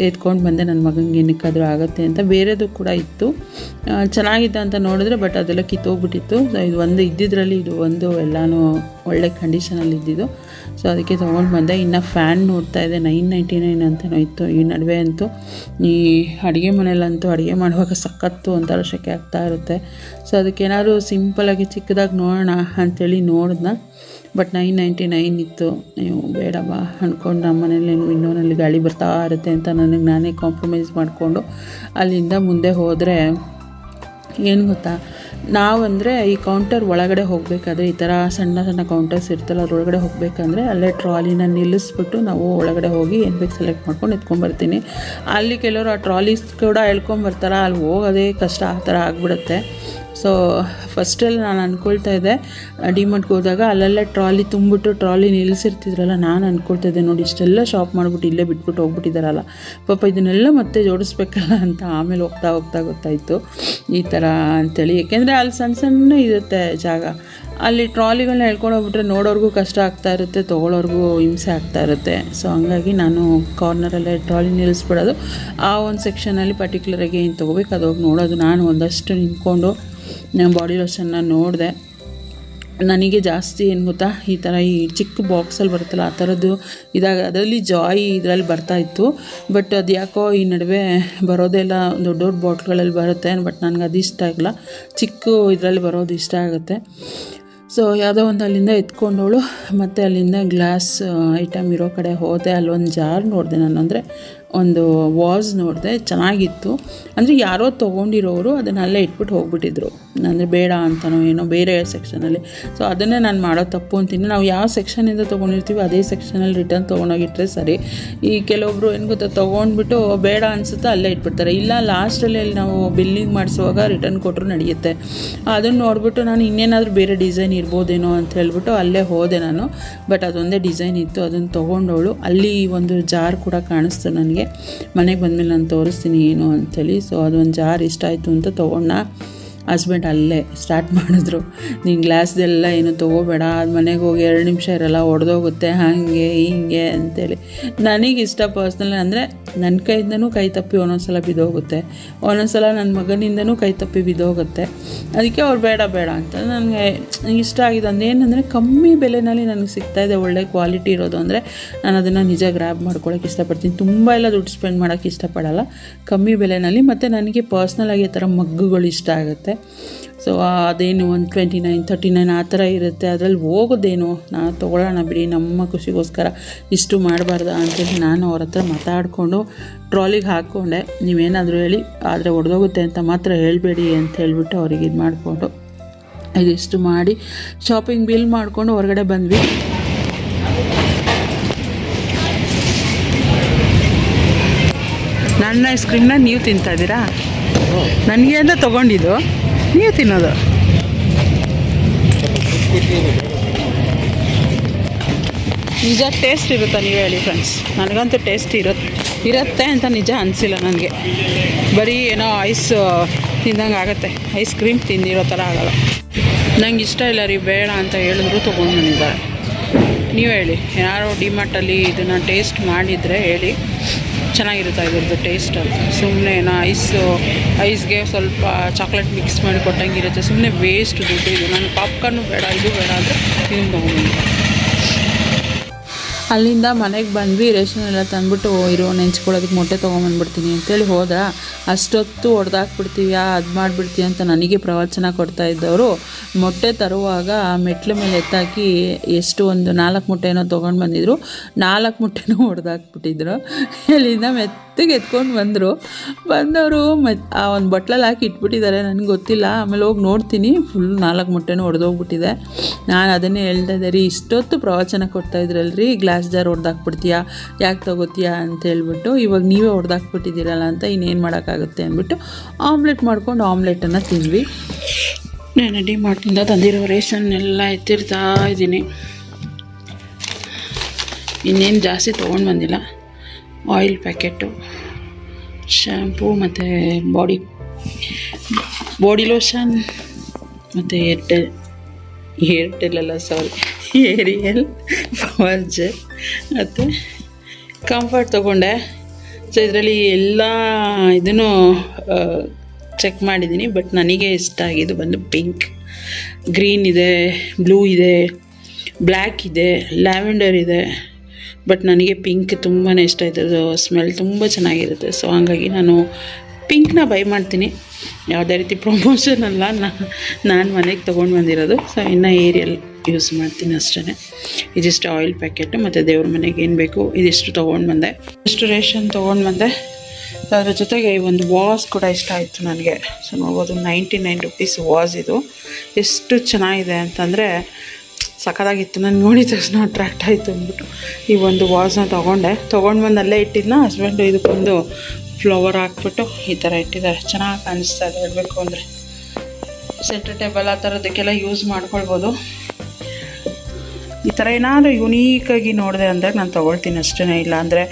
ಎತ್ಕೊಂಡು ಬಂದೆ. ನನ್ನ ಮಗನಿಗೆ ಏನಕ್ಕಾದರೂ ಆಗುತ್ತೆ ಅಂತ. ಬೇರೆದು ಕೂಡ ಇತ್ತು, ಚೆನ್ನಾಗಿದೆ ಅಂತ ನೋಡಿದ್ರೆ, ಬಟ್ ಅದೆಲ್ಲ ಕಿತ್ತೋಗ್ಬಿಟ್ಟಿತ್ತು. ಇದು ಒಂದು ಇದ್ದಿದ್ರಲ್ಲಿ ಇದು ಒಂದು ಎಲ್ಲನೂ ಒಳ್ಳೆ ಕಂಡೀಷನಲ್ಲಿ ಇದ್ದಿದ್ದು. ಸೊ ಅದಕ್ಕೆ ತೊಗೊಂಡು ಬಂದೆ. ಇನ್ನು ಫ್ಯಾನ್ ನೋಡ್ತಾ ಇದೆ, 999 ಅಂತಲೂ ಇತ್ತು. ಈ ನಡುವೆ ಅಂತೂ ಈ ಅಡುಗೆ ಮನೆಯಲ್ಲಂತೂ ಅಡುಗೆ ಮಾಡುವಾಗ ಸಖತ್ತು ಒಂಥರ ಶೆಕೆ ಆಗ್ತಾ ಇರುತ್ತೆ. ಸೊ ಅದಕ್ಕೇನಾದ್ರು ಸಿಂಪಲಾಗಿ ಚಿಕ್ಕದಾಗಿ ನೋಡೋಣ ಅಂಥೇಳಿ ನೋಡಿದ್ನ, ಬಟ್ 999 ಇತ್ತು. ನೀವು ಬೇಡವ ಅಂದ್ಕೊಂಡು ನಮ್ಮ ಮನೇಲಿ ವಿಂಡೋನಲ್ಲಿ ಗಾಳಿ ಬರ್ತಾ ಇರುತ್ತೆ ಅಂತ ನನಗೆ ನಾನೇ ಕಾಂಪ್ರಮೈಸ್ ಮಾಡಿಕೊಂಡು ಅಲ್ಲಿಂದ ಮುಂದೆ ಹೋದರೆ, ಏನು ಗೊತ್ತಾ, ನಾವಂದರೆ ಈ ಕೌಂಟರ್ ಒಳಗಡೆ ಹೋಗಬೇಕಾದ್ರೆ ಈ ಥರ ಸಣ್ಣ ಸಣ್ಣ ಕೌಂಟರ್ಸ್ ಇರ್ತಲ್ಲ, ಅದ್ರೊಳಗಡೆ ಹೋಗಬೇಕಂದ್ರೆ ಅಲ್ಲೇ ಟ್ರಾಲಿನ ನಿಲ್ಲಿಸ್ಬಿಟ್ಟು ನಾವು ಒಳಗಡೆ ಹೋಗಿ ಏನು ಬೇಕು ಸೆಲೆಕ್ಟ್ ಮಾಡ್ಕೊಂಡು ಎತ್ಕೊಂಡ್ಬರ್ತೀನಿ. ಅಲ್ಲಿ ಕೆಲವರು ಆ ಟ್ರಾಲೀಸ್ ಕೂಡ ಎಳ್ಕೊಂಬರ್ತಾರೆ, ಅಲ್ಲಿ ಹೋಗೋದೇ ಕಷ್ಟ, ಆ ಥರ ಆಗಿಬಿಡುತ್ತೆ. ಸೊ ಫಸ್ಟಲ್ಲಿ ನಾನು ಅಂದ್ಕೊಳ್ತಾ ಇದ್ದೆ, ಡಿಮಾರ್ಟ್ಗೆ ಹೋದಾಗ ಅಲ್ಲಲ್ಲೇ ಟ್ರಾಲಿ ತುಂಬಿಟ್ಟು ಟ್ರಾಲಿ ನಿಲ್ಲಿಸಿರ್ತಿದ್ರಲ್ಲ, ನಾನು ಅಂದ್ಕೊಳ್ತಾ ಇದ್ದೆ ನೋಡಿ ಇಷ್ಟೆಲ್ಲ ಶಾಪ್ ಮಾಡಿಬಿಟ್ಟು ಇಲ್ಲೇ ಬಿಟ್ಬಿಟ್ಟು ಹೋಗ್ಬಿಟ್ಟಿದ್ದಾರಲ್ಲ, ಪಾಪ ಇದನ್ನೆಲ್ಲ ಮತ್ತೆ ಜೋಡಿಸ್ಬೇಕಲ್ಲ ಅಂತ. ಆಮೇಲೆ ಹೋಗ್ತಾ ಹೋಗ್ತಾ ಗೊತ್ತಾಯಿತು ಈ ಥರ ಅಂಥೇಳಿ. ಏಕೆಂದರೆ ಅಲ್ಲಿ ಸಣ್ಣ ಸಣ್ಣ ಇರುತ್ತೆ ಜಾಗ, ಅಲ್ಲಿ ಟ್ರಾಲಿಗಳನ್ನ ಹೇಳ್ಕೊಂಡು ಹೋಗ್ಬಿಟ್ರೆ ನೋಡೋರ್ಗೂ ಕಷ್ಟ ಆಗ್ತಾ ಇರುತ್ತೆ, ತೊಗೊಳೋರ್ಗೂ ಹಿಂಸೆ ಆಗ್ತಾ ಇರುತ್ತೆ. ಸೊ ಹಂಗಾಗಿ ನಾನು ಕಾರ್ನರಲ್ಲೇ ಟ್ರಾಲಿ ನಿಲ್ಲಿಸ್ಬಿಡೋದು. ಆ ಒಂದು ಸೆಕ್ಷನಲ್ಲಿ ಪರ್ಟಿಕ್ಯುಲರಾಗಿ ಏನು ತೊಗೋಬೇಕು ಅದು ಹೋಗಿ ನೋಡೋದು. ನಾನು ಒಂದಷ್ಟು ನಿಂತ್ಕೊಂಡು ನಾನು ಬಾಡಿ ಲೋಷನ್ನ ನೋಡಿದೆ. ನನಗೆ ಜಾಸ್ತಿ ಏನು ಗೊತ್ತಾ, ಈ ಥರ ಈ ಚಿಕ್ಕ ಬಾಕ್ಸಲ್ಲಿ ಬರುತ್ತಲ್ಲ ಆ ಥರದ್ದು ಇದಾಗ, ಅದರಲ್ಲಿ ಜಾಯ್ ಇದರಲ್ಲಿ ಬರ್ತಾಯಿತ್ತು. ಬಟ್ ಅದು ಯಾಕೋ ಈ ನಡುವೆ ಬರೋದೆಲ್ಲ ದೊಡ್ಡ ದೊಡ್ಡ ಬಾಟ್ಲ್ಗಳಲ್ಲಿ ಬರುತ್ತೆ, ಬಟ್ ನನಗೆ ಅದು ಇಷ್ಟ ಆಗಿಲ್ಲ. ಚಿಕ್ಕ ಇದರಲ್ಲಿ ಬರೋದು ಇಷ್ಟ ಆಗುತ್ತೆ. ಸೊ ಯಾವುದೋ ಒಂದು ಅಲ್ಲಿಂದ ಎತ್ಕೊಂಡವಳು ಮತ್ತು ಅಲ್ಲಿಂದ ಗ್ಲಾಸ್ ಐಟಮ್ ಇರೋ ಕಡೆ ಹೋದೆ. ಅಲ್ಲೊಂದು ಜಾರ್ ನೋಡಿದೆ ನಾನು, ಅಂದರೆ ಒಂದು ವಾಸ್ ನೋಡಿದೆ, ಚೆನ್ನಾಗಿತ್ತು. ಅಂದರೆ ಯಾರೋ ತೊಗೊಂಡಿರೋರು ಅದನ್ನು ಅಲ್ಲೇ ಇಟ್ಬಿಟ್ಟು ಹೋಗ್ಬಿಟ್ಟಿದ್ರು, ಅಂದರೆ ಬೇಡ ಅಂತನೋ ಏನೋ ಬೇರೆ ಸೆಕ್ಷನಲ್ಲಿ. ಸೊ ಅದನ್ನೇ ನಾನು ಮಾಡೋ ತಪ್ಪು ಅಂತೀನಿ. ನಾವು ಯಾವ ಸೆಕ್ಷನಿಂದ ತೊಗೊಂಡಿರ್ತೀವಿ ಅದೇ ಸೆಕ್ಷನಲ್ಲಿ ರಿಟರ್ನ್ ತೊಗೊಂಡೋಗಿಟ್ರೆ ಸರಿ. ಈ ಕೆಲವೊಬ್ಬರು ಏನು ಗೊತ್ತಾ, ತೊಗೊಂಡ್ಬಿಟ್ಟು ಬೇಡ ಅನಿಸುತ್ತೆ ಅಲ್ಲೇ ಇಟ್ಬಿಡ್ತಾರೆ. ಇಲ್ಲ ಲಾಸ್ಟಲ್ಲಿ ನಾವು ಬಿಲ್ಲಿಂಗ್ ಮಾಡಿಸುವಾಗ ರಿಟರ್ನ್ ಕೊಟ್ಟರು ನಡೆಯುತ್ತೆ. ಅದನ್ನು ನೋಡಿಬಿಟ್ಟು ನಾನು ಇನ್ನೇನಾದರೂ ಬೇರೆ ಡಿಸೈನ್ ಇರ್ಬೋದೇನೋ ಅಂತ ಹೇಳ್ಬಿಟ್ಟು ಅಲ್ಲೇ ಹೋದೆ ನಾನು. ಬಟ್ ಅದೊಂದೇ ಡಿಸೈನ್ ಇತ್ತು, ಅದನ್ನು ತೊಗೊಂಡವಳು. ಅಲ್ಲಿ ಒಂದು ಜಾರ್ ಕೂಡ ಕಾಣಿಸ್ತು ನನಗೆ. ಮನೆಗೆ ಬಂದಮೇಲೆ ನಾನು ತೋರಿಸ್ತೀನಿ ಏನು ಅಂಥೇಳಿ. ಸೊ ಅದೊಂದು ಜಾರ್ ಇಷ್ಟ ಆಯಿತು ಅಂತ ತೊಗೊಂಡ. ಹಸ್ಬೆಂಡ್ ಅಲ್ಲೇ ಸ್ಟಾರ್ಟ್ ಮಾಡಿದ್ರು, ನೀನು ಗ್ಲಾಸ್ದೆಲ್ಲ ಏನು ತೊಗೋಬೇಡ, ಅದು ಮನೆಗೆ ಹೋಗಿ 2 ನಿಮಿಷ ಇರಲ್ಲ, ಒಡೆದೋಗುತ್ತೆ, ಹಾಗೆ ಹಿಂಗೆ ಅಂತೇಳಿ. ನನಗಿಷ್ಟ ಪರ್ಸ್ನಲ್ ಅಂದರೆ ನನ್ನ ಕೈಯಿಂದನೂ ಕೈ ತಪ್ಪಿ ಒಂದೊಂದ್ಸಲ ಬಿದ್ದೋಗುತ್ತೆ, ಒಂದೊಂದ್ಸಲ ನನ್ನ ಮಗನಿಂದನೂ ಕೈ ತಪ್ಪಿ ಬಿದ್ದೋಗುತ್ತೆ. ಅದಕ್ಕೆ ಅವ್ರು ಬೇಡ ಬೇಡ ಅಂತ. ನನಗೆ ಇಷ್ಟ ಆಗಿದೆ ಅಂದೇನೆಂದರೆ ಕಮ್ಮಿ ಬೆಲೆಯಲ್ಲಿ ನನಗೆ ಸಿಗ್ತಾಯಿದೆ, ಒಳ್ಳೆ ಕ್ವಾಲಿಟಿ ಇರೋದು ಅಂದರೆ ನಾನು ಅದನ್ನು ನಿಜ ಗ್ರ್ಯಾಬ್ ಮಾಡ್ಕೊಳ್ಳೋಕೆ ಇಷ್ಟಪಡ್ತೀನಿ. ತುಂಬ ಎಲ್ಲ ದುಡ್ಡು ಸ್ಪೆಂಡ್ ಮಾಡೋಕ್ಕೆ ಇಷ್ಟಪಡಲ್ಲ, ಕಮ್ಮಿ ಬೆಲೆಯಲ್ಲಿ. ಮತ್ತು ನನಗೆ ಪರ್ಸ್ನಲಾಗಿ ಈ ಥರ ಮಗ್ಗುಗಳು ಇಷ್ಟ ಆಗುತ್ತೆ. ಸೊ ಅದೇನು 129, 39 ಆ ಥರ ಇರುತ್ತೆ. ಅದರಲ್ಲಿ ಹೋಗೋದೇನು, ನಾನು ತೊಗೊಳ್ಳೋಣ ಬಿಡಿ, ನಮ್ಮ ಖುಷಿಗೋಸ್ಕರ ಇಷ್ಟು ಮಾಡಬಾರ್ದ ಅಂತೇಳಿ ನಾನು ಅವ್ರ ಹತ್ರ ಮಾತಾಡಿಕೊಂಡು ಟ್ರಾಲಿಗೆ ಹಾಕ್ಕೊಂಡೆ. ನೀವೇನಾದರೂ ಹೇಳಿ, ಆದರೆ ಒಡೆದೋಗುತ್ತೆ ಅಂತ ಮಾತ್ರ ಹೇಳಬೇಡಿ ಅಂತ ಹೇಳ್ಬಿಟ್ಟು ಅವ್ರಿಗೆ ಇದು ಮಾಡಿಕೊಂಡು ಇದಿಷ್ಟು ಮಾಡಿ ಶಾಪಿಂಗ್ ಬಿಲ್ ಮಾಡಿಕೊಂಡು ಹೊರಗಡೆ ಬಂದ್ವಿ. ನನ್ನ ಐಸ್ ಕ್ರೀಮ್ನ ನೀವು ತಿಂತಾಯಿದ್ದೀರಾ? ನನಗೆ ಅಂತ ತೊಗೊಂಡಿದ್ದು ನೀವು ತಿನ್ನೋದು. ನಿಜ ಟೇಸ್ಟ್ ಇರುತ್ತಾ ನೀವು ಹೇಳಿ ಫ್ರೆಂಡ್ಸ್? ನನಗಂತೂ ಟೇಸ್ಟ್ ಇರುತ್ತೆ ಅಂತ ನಿಜ ಅನಿಸಿಲ್ಲ ನನಗೆ. ಬರೀ ಏನೋ ಐಸ್ ತಿಂದಂಗೆ ಆಗುತ್ತೆ, ಐಸ್ ಕ್ರೀಮ್ ತಿಂದಿರೋ ಥರ ಆಗೋಲ್ಲ. ನಂಗೆ ಇಷ್ಟ ಇಲ್ಲ ರೀ, ಬೇಡ ಅಂತ ಹೇಳಿದ್ರು ತೊಗೊಂಡು ಬಂದಿದ್ದಾರೆ. ನೀವು ಹೇಳಿ, ಯಾರೋ ಡಿಮಾರ್ಟಲ್ಲಿ ಇದನ್ನು ಟೇಸ್ಟ್ ಮಾಡಿದರೆ ಹೇಳಿ, ಚೆನ್ನಾಗಿರುತ್ತೆ ಇದ್ರದ್ದು ಟೇಸ್ಟ್. ಸುಮ್ಮನೆ ಏನೋ ಐಸ್ಗೆ ಸ್ವಲ್ಪ ಚಾಕ್ಲೇಟ್ ಮಿಕ್ಸ್ ಮಾಡಿ ಕೊಟ್ಟಂಗಿರುತ್ತೆ, ಸುಮ್ಮನೆ ವೇಸ್ಟ್ ದುಡ್ಡು ಇದು. ನಾನು ಪಾಪ್ಕಾರ್ನು ಬೇಡ, ಇದು ಬೇಡ ಅಂದರೆ ಇದನ್ನು ತೊಗೊಂಡ್ಬಂದು. ಅಲ್ಲಿಂದ ಮನೆಗೆ ಬಂದ್ವಿ. ರೇಷನ್ ಎಲ್ಲ ತಂದುಬಿಟ್ಟು ಇರೋ ನೆಂಚ್ಕೊಳ್ಳೋದಕ್ಕೆ ಮೊಟ್ಟೆ ತೊಗೊಂಬಂದ್ಬಿಡ್ತೀನಿ ಅಂತೇಳಿ ಹೋದ್ರೆ, ಅಷ್ಟೊತ್ತು ಹೊಡೆದಾಕ್ಬಿಡ್ತೀವಿ, ಅದು ಮಾಡಿಬಿಡ್ತೀವಿ ಅಂತ ನನಗೆ ಪ್ರವಚನ ಕೊಡ್ತಾ ಇದ್ದವರು ಮೊಟ್ಟೆ ತರುವಾಗ ಮೆಟ್ಲ ಮೇಲೆ ಎತ್ತಾಕಿ ಎಷ್ಟು ಒಂದು 4 ಮೊಟ್ಟೆನೋ ತೊಗೊಂಡು ಬಂದಿದ್ರು. 4 ಮೊಟ್ಟೆನೂ ಹೊಡೆದಾಕ್ಬಿಟ್ಟಿದ್ರು. ಇಲ್ಲಿಂದ ಮೆತ್ತಗೆ ಎತ್ಕೊಂಡು ಬಂದವರು ಆ ಒಂದು ಬಟ್ಲಲ್ಲಿ ಹಾಕಿ ಇಟ್ಬಿಟ್ಟಿದ್ದಾರೆ, ನನಗೆ ಗೊತ್ತಿಲ್ಲ. ಆಮೇಲೆ ಹೋಗಿ ನೋಡ್ತೀನಿ, ಫುಲ್ 4 ಮೊಟ್ಟೆನೂ ಹೊಡೆದೋಗ್ಬಿಟ್ಟಿದೆ. ನಾನು ಅದನ್ನೇ ಹೇಳ್ತಾ ಇದ್ದೆ ರೀ, ಇಷ್ಟೊತ್ತು ಪ್ರವಚನ ಕೊಡ್ತಾಯಿದ್ರಲ್ರಿ, ಗ್ಲಾಸ್ ಜಾರ್ ಹೊಡೆದಾಕ್ಬಿಡ್ತೀಯಾ, ಯಾಕೆ ತೊಗೋತೀಯಾ ಅಂತ ಹೇಳ್ಬಿಟ್ಟು, ಇವಾಗ ನೀವೇ ಹೊಡೆದಾಕ್ಬಿಟ್ಟಿದ್ದೀರಲ್ಲ ಅಂತ ಇನ್ನೇನು ಮಾಡೋಕ್ಕಾಗುತ್ತೆ ಅಂದ್ಬಿಟ್ಟು ಆಮ್ಲೆಟ್ ಮಾಡ್ಕೊಂಡು ಆಮ್ಲೆಟನ್ನು ತಿಂದ್ವಿ. ನಾನು ಡಿಮಾರ್ಟಿಂದ ತಂದಿರೋ ರೇಷನ್ ಎಲ್ಲ ಎತ್ತಿರ್ತಾ ಇದ್ದೀನಿ. ಇನ್ನೇನು ಜಾಸ್ತಿ ತೊಗೊಂಡು ಬಂದಿಲ್ಲ. ಆಯಿಲ್ ಪ್ಯಾಕೆಟು, ಶ್ಯಾಂಪೂ ಮತ್ತು ಬಾಡಿ ಲೋಷನ್ ಮತ್ತು ಏರಿಯಲ್ ಪವರ್ ಜೆಲ್ ಮತ್ತು ಕಂಫರ್ಟ್ ತೊಗೊಂಡೆ. ಸೊ ಇದರಲ್ಲಿ ಎಲ್ಲ ಇದನ್ನು ಚೆಕ್ ಮಾಡಿದ್ದೀನಿ. ಬಟ್ ನನಗೆ ಇಷ್ಟ ಆಗಿದ್ದು ಬಂದು ಪಿಂಕ್, ಗ್ರೀನ್ ಇದೆ, ಬ್ಲೂ ಇದೆ, ಬ್ಲ್ಯಾಕ್ ಇದೆ, ಲ್ಯಾವೆಂಡರ್ ಇದೆ. ಬಟ್ ನನಗೆ ಪಿಂಕ್ ತುಂಬಾ ಇಷ್ಟ ಆಯ್ತದು. ಸ್ಮೆಲ್ ತುಂಬ ಚೆನ್ನಾಗಿರುತ್ತೆ. ಸೊ ಹಾಗಾಗಿ ನಾನು ಪಿಂಕ್ನ ಬೈ ಮಾಡ್ತೀನಿ. ಯಾವುದೇ ರೀತಿ ಪ್ರಮೋಷನ್ ಅಲ್ಲ, ನಾನು ಮನೆಗೆ ತೊಗೊಂಡು ಬಂದಿರೋದು. ಸೊ ಇನ್ನು ಏರಿಯಲ್ ಯೂಸ್ ಮಾಡ್ತೀನಿ ಅಷ್ಟೇ. ಇದಿಷ್ಟು ಆಯಿಲ್ ಪ್ಯಾಕೆಟು ಮತ್ತು ದೇವ್ರ ಮನೆಗೆ ಏನು ಬೇಕು ಇದಿಷ್ಟು ತೊಗೊಂಡು ಬಂದೆ. ಇಷ್ಟು ರೇಷನ್ ತೊಗೊಂಡು ಬಂದೆ. ಅದ್ರ ಜೊತೆಗೆ ಈ ಒಂದು ವಾಸ್ ಕೂಡ ಇಷ್ಟ ಆಯಿತು ನನಗೆ. ಸೊ ನೋಡ್ಬೋದು 99 ರುಪೀಸ್ ವಾಸ್. ಇದು ಎಷ್ಟು ಚೆನ್ನಾಗಿದೆ ಅಂತಂದರೆ ಸಖತ್ತಾಗಿತ್ತು. ನಾನು ನೋಡಿದ ತಕ್ಷಣ ಅಟ್ರಾಕ್ಟ್ ಆಯಿತು ಅಂದ್ಬಿಟ್ಟು ಈ ಒಂದು ವಾಸ್ನ ತೊಗೊಂಡು ಬಂದು ಅಲ್ಲೇ ಇಟ್ಟಿದ್ದನ್ನ ಹಸ್ಬೆಂಡು ಇದಕ್ಕೊಂದು ಫ್ಲವರ್ ಹಾಕ್ಬಿಟ್ಟು ಈ ಥರ ಇಟ್ಟಿದ್ದಾರೆ. ಚೆನ್ನಾಗಿ ಕಾಣಿಸ್ತಾ ಇದೆ ಹೇಳಬೇಕು ಅಂದರೆ. ಸೆಂಟರ್ ಟೇಬಲ್ ಆ ಥರದಕ್ಕೆಲ್ಲ ಯೂಸ್ ಮಾಡ್ಕೊಳ್ಬೋದು. ಈ ಥರ ಏನಾದರೂ ಯುನೀಕಾಗಿ ನೋಡಿದೆ ಅಂದರೆ ನಾನು ತೊಗೊಳ್ತೀನಿ ಅಷ್ಟೇ. ಇಲ್ಲ ಅಂದರೆ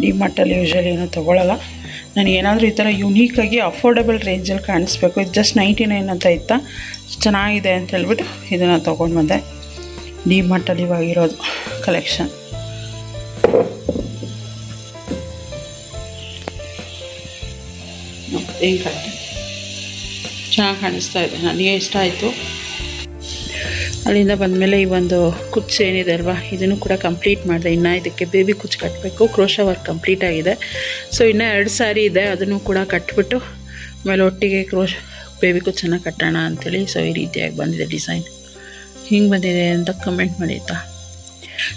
ಡಿಮಾರ್ಟಲ್ಲಿ ಯೂಶ್ವಲಿ ಏನೂ ತೊಗೊಳ್ಳಲ್ಲ. ನನಗೇನಾದರೂ ಈ ಥರ ಯುನೀಕಾಗಿ ಅಫೋರ್ಡೆಬಲ್ ರೇಂಜಲ್ಲಿ ಕಾಣಿಸ್ಬೇಕು. ಇದು ಜಸ್ಟ್ 99 ಅಂತ ಇತ್ತಾ, ಚೆನ್ನಾಗಿದೆ ಅಂತ ಹೇಳ್ಬಿಟ್ಟು ಇದನ್ನು ತೊಗೊಂಡು ಬಂದೆ. ಡಿಮಾರ್ಟಲ್ಲಿ ಇವಾಗಿರೋದು ಕಲೆಕ್ಷನ್. ಏನು ಕಟ್ಟೆ ಚೆನ್ನಾಗಿ ಕಾಣಿಸ್ತಾ ಇದೆ, ನನಗೆ ಇಷ್ಟ ಆಯಿತು. ಅಲ್ಲಿಂದ ಬಂದಮೇಲೆ ಈ ಒಂದು ಕುಚ್ಚು ಏನಿದೆ ಅಲ್ವಾ, ಇದನ್ನು ಕೂಡ ಕಂಪ್ಲೀಟ್ ಮಾಡಿದೆ. ಇನ್ನು ಇದಕ್ಕೆ ಬೇಬಿ ಕುಚ್ಚು ಕಟ್ಟಬೇಕು. ಕ್ರೋಶಾ ವರ್ಕ್ ಕಂಪ್ಲೀಟ್ ಆಗಿದೆ. ಸೊ ಇನ್ನೂ 2 ಸಾರಿ ಇದೆ, ಅದನ್ನು ಕೂಡ ಕಟ್ಬಿಟ್ಟು ಆಮೇಲೆ ಒಟ್ಟಿಗೆ ಬೇಬಿ ಕುಚ್ಚನ್ನು ಕಟ್ಟೋಣ ಅಂಥೇಳಿ. ಸೊ ಈ ರೀತಿಯಾಗಿ ಬಂದಿದೆ ಡಿಸೈನ್. ಹಿಂಗೆ ಬಂದಿದೆ ಅಂತ ಕಮೆಂಟ್ ಮಾಡಿತ್ತಾ.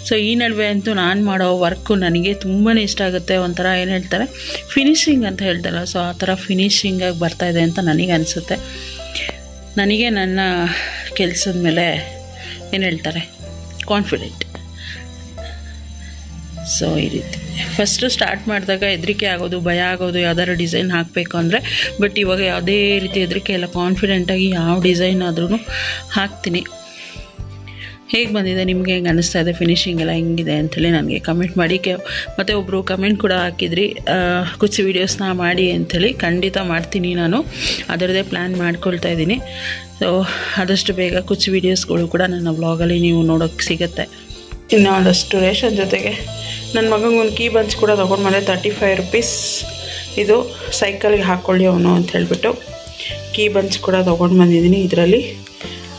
ಸೊ ಈ ನಡುವೆ ಅಂತೂ ನಾನು ಮಾಡೋ ವರ್ಕು ನನಗೆ ತುಂಬಾ ಇಷ್ಟ ಆಗುತ್ತೆ. ಒಂಥರ ಏನು ಹೇಳ್ತಾರೆ, ಫಿನಿಶಿಂಗ್ ಅಂತ ಹೇಳ್ತಾರಲ್ಲ, ಸೊ ಆ ಥರ ಫಿನಿಶಿಂಗಾಗಿ ಬರ್ತಾಯಿದೆ ಅಂತ ನನಗೆ ಅನಿಸುತ್ತೆ. ನನಗೆ ನನ್ನ ಕೆಲಸದ ಮೇಲೆ ಏನು ಹೇಳ್ತಾರೆ, ಕಾನ್ಫಿಡೆಂಟ್. ಸೊ ಈ ರೀತಿ ಫಸ್ಟು ಸ್ಟಾರ್ಟ್ ಮಾಡಿದಾಗ ಹೆದರಿಕೆ ಆಗೋದು, ಭಯ ಆಗೋದು ಯಾವ್ದಾದ್ರು ಡಿಸೈನ್ ಹಾಕಬೇಕು ಅಂದರೆ. ಬಟ್ ಇವಾಗ ಯಾವುದೇ ರೀತಿ ಹೆದರಿಕೆ ಇಲ್ಲ, ಕಾನ್ಫಿಡೆಂಟಾಗಿ ಯಾವ ಡಿಸೈನ್ ಆದ್ರೂ ಹಾಕ್ತೀನಿ. ಹೇಗೆ ಬಂದಿದೆ, ನಿಮಗೆ ಹೆಂಗೆ ಅನ್ನಿಸ್ತಾ ಇದೆ, ಫಿನಿಶಿಂಗ್ ಎಲ್ಲ ಹೆಂಗಿದೆ ಅಂಥೇಳಿ ನನಗೆ ಕಮೆಂಟ್ ಮಾಡಿ. ಮತ್ತು ಒಬ್ಬರು ಕಮೆಂಟ್ ಕೂಡ ಹಾಕಿದ್ರಿ, ಕುಚ್ಚು ವೀಡಿಯೋಸ್ನ ಮಾಡಿ ಅಂಥೇಳಿ. ಖಂಡಿತ ಮಾಡ್ತೀನಿ ನಾನು, ಅದರದ್ದೇ ಪ್ಲ್ಯಾನ್ ಮಾಡ್ಕೊಳ್ತಾ ಇದ್ದೀನಿ. ಸೊ ಆದಷ್ಟು ಬೇಗ ಕುಚ್ಚು ವೀಡಿಯೋಸ್ಗಳು ಕೂಡ ನನ್ನ ವ್ಲಾಗಲ್ಲಿ ನೀವು ನೋಡೋಕ್ಕೆ ಸಿಗುತ್ತೆ. ಇನ್ನು ಒಂದಷ್ಟು ರೇಷನ್ ಜೊತೆಗೆ ನನ್ನ ಮಗನಿಗೊಂದು ಕೀ ಬಂಚ್ ಕೂಡ ತೊಗೊಂಡು ಬಂದೆ. 35 ರುಪೀಸ್. ಇದು ಸೈಕಲ್ಗೆ ಹಾಕ್ಕೊಳ್ಳಿ ಅವನು ಅಂತ ಹೇಳ್ಬಿಟ್ಟು ಕೀ ಬಂಚ್ ಕೂಡ ತೊಗೊಂಡು ಬಂದಿದ್ದೀನಿ. ಇದರಲ್ಲಿ